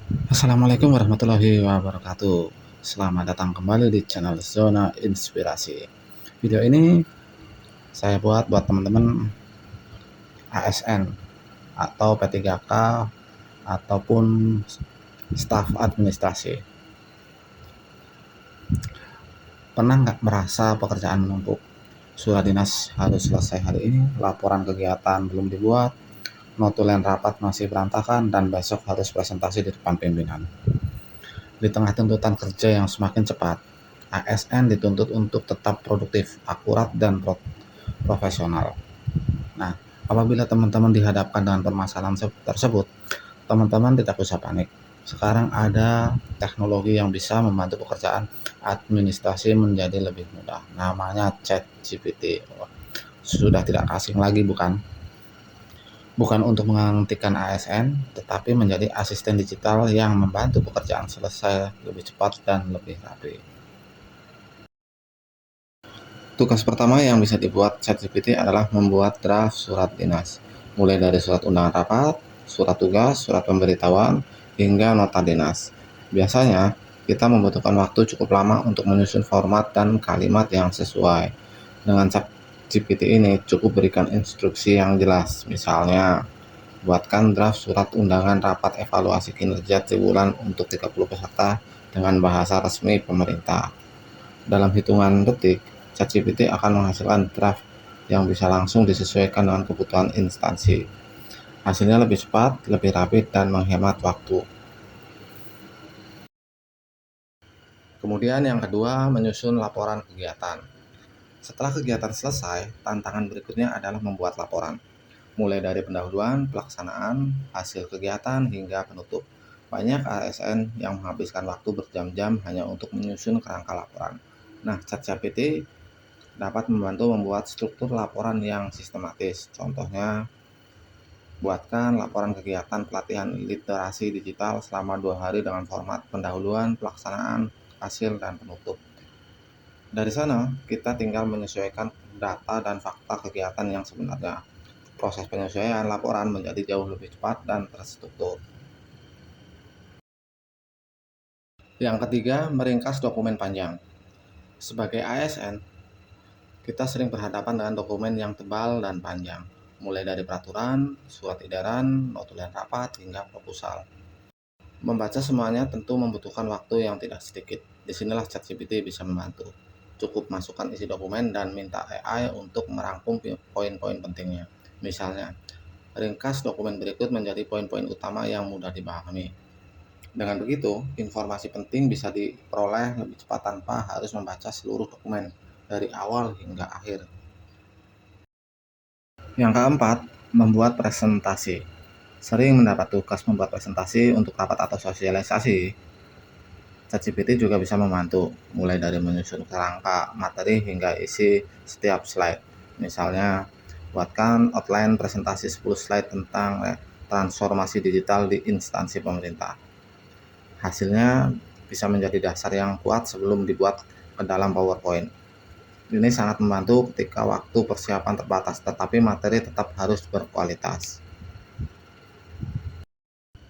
Assalamualaikum warahmatullahi wabarakatuh. Selamat datang kembali di channel Zona Inspirasi. Video ini saya buat teman-teman ASN atau P3K ataupun staf administrasi. Pernah nggak merasa pekerjaan menumpuk? Surat dinas harus selesai hari ini, laporan kegiatan belum dibuat, notulen rapat masih berantakan, dan besok harus presentasi di depan pimpinan. Di tengah tuntutan kerja yang semakin cepat, ASN dituntut untuk tetap produktif, akurat, dan profesional. Nah, apabila teman-teman dihadapkan dengan permasalahan tersebut, teman-teman tidak usah panik. Sekarang ada teknologi yang bisa membantu pekerjaan administrasi menjadi lebih mudah. Namanya ChatGPT. Sudah tidak asing lagi, bukan? Bukan untuk menggantikan ASN, tetapi menjadi asisten digital yang membantu pekerjaan selesai lebih cepat dan lebih rapi. Tugas pertama yang bisa dibuat ChatGPT adalah membuat draft surat dinas, mulai dari surat undangan rapat, surat tugas, surat pemberitahuan, hingga nota dinas. Biasanya, kita membutuhkan waktu cukup lama untuk menyusun format dan kalimat yang sesuai. Dengan ChatGPT ini, cukup berikan instruksi yang jelas, misalnya buatkan draft surat undangan rapat evaluasi kinerja triwulan untuk 30 peserta dengan bahasa resmi pemerintah. Dalam hitungan detik, ChatGPT akan menghasilkan draft yang bisa langsung disesuaikan dengan kebutuhan instansi. Hasilnya lebih cepat, lebih rapi, dan menghemat waktu. Kemudian yang kedua, menyusun laporan kegiatan. Setelah kegiatan selesai, tantangan berikutnya adalah membuat laporan. Mulai dari pendahuluan, pelaksanaan, hasil kegiatan, hingga penutup. Banyak ASN yang menghabiskan waktu berjam-jam hanya untuk menyusun kerangka laporan. Nah, ChatGPT dapat membantu membuat struktur laporan yang sistematis. Contohnya, buatkan laporan kegiatan pelatihan literasi digital selama 2 hari dengan format pendahuluan, pelaksanaan, hasil, dan penutup. Dari sana, kita tinggal menyesuaikan data dan fakta kegiatan yang sebenarnya. Proses penyesuaian laporan menjadi jauh lebih cepat dan terstruktur. Yang ketiga, meringkas dokumen panjang. Sebagai ASN, kita sering berhadapan dengan dokumen yang tebal dan panjang, mulai dari peraturan, surat edaran, notulen rapat, hingga proposal. Membaca semuanya tentu membutuhkan waktu yang tidak sedikit. Disinilah ChatGPT bisa membantu. Cukup masukkan isi dokumen dan minta AI untuk merangkum poin-poin pentingnya. Misalnya, ringkas dokumen berikut menjadi poin-poin utama yang mudah dipahami. Dengan begitu, informasi penting bisa diperoleh lebih cepat tanpa harus membaca seluruh dokumen dari awal hingga akhir. Yang keempat, membuat presentasi. Sering mendapat tugas membuat presentasi untuk rapat atau sosialisasi. ChatGPT juga bisa membantu, mulai dari menyusun kerangka materi hingga isi setiap slide. Misalnya, buatkan outline presentasi 10 slide tentang transformasi digital di instansi pemerintah. Hasilnya bisa menjadi dasar yang kuat sebelum dibuat ke dalam PowerPoint. Ini sangat membantu ketika waktu persiapan terbatas, tetapi materi tetap harus berkualitas.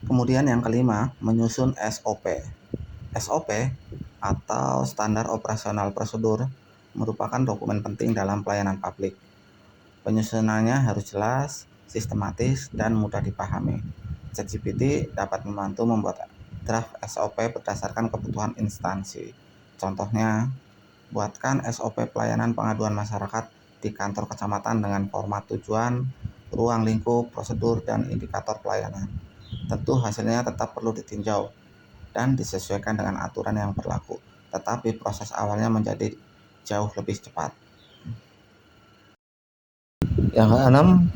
Kemudian yang kelima, menyusun SOP. SOP atau Standar Operasional Prosedur merupakan dokumen penting dalam pelayanan publik. Penyusunannya harus jelas, sistematis, dan mudah dipahami. ChatGPT dapat membantu membuat draft SOP berdasarkan kebutuhan instansi. Contohnya, buatkan SOP pelayanan pengaduan masyarakat di kantor kecamatan dengan format tujuan, ruang lingkup, prosedur, dan indikator pelayanan. Tentu hasilnya tetap perlu ditinjau dan disesuaikan dengan aturan yang berlaku, tetapi proses awalnya menjadi jauh lebih cepat. Yang keenam,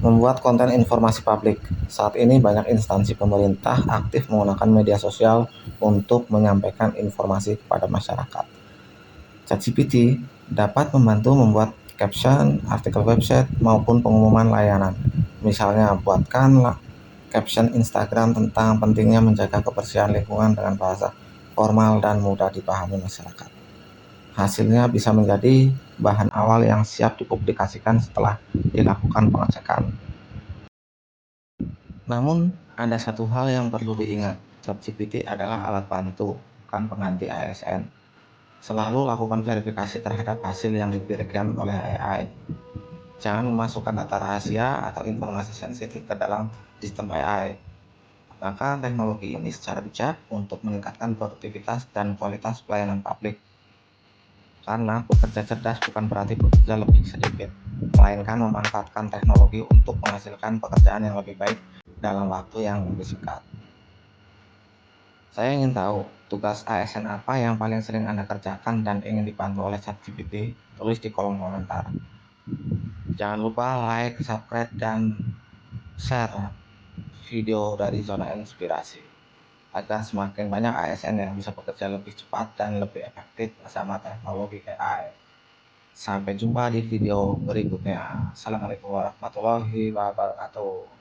membuat konten informasi publik. Saat ini banyak instansi pemerintah aktif menggunakan media sosial untuk menyampaikan informasi kepada masyarakat. ChatGPT dapat membantu membuat caption, artikel website, maupun pengumuman layanan. Misalnya, buatkan caption Instagram tentang pentingnya menjaga kebersihan lingkungan dengan bahasa formal dan mudah dipahami masyarakat. Hasilnya bisa menjadi bahan awal yang siap dipublikasikan setelah dilakukan pengecekan. Namun, Ada satu hal yang perlu diingat, ChatGPT adalah alat bantu, bukan pengganti ASN. Selalu lakukan verifikasi terhadap hasil yang diberikan oleh AI. Jangan memasukkan data rahasia atau informasi sensitif ke dalam sistem AI. Gunakan teknologi ini secara bijak untuk meningkatkan produktivitas dan kualitas pelayanan publik. Karena bekerja cerdas bukan berarti bekerja lebih sedikit, melainkan memanfaatkan teknologi untuk menghasilkan pekerjaan yang lebih baik dalam waktu yang lebih singkat. Saya ingin tahu, tugas ASN apa yang paling sering Anda kerjakan dan ingin dibantu oleh ChatGPT? Tulis di kolom komentar. Jangan lupa like, subscribe, dan share video dari Zona Inspirasi agar semakin banyak ASN yang bisa bekerja lebih cepat dan lebih efektif bersama teknologi AI. Sampai jumpa di video berikutnya. Assalamualaikum warahmatullahi wabarakatuh.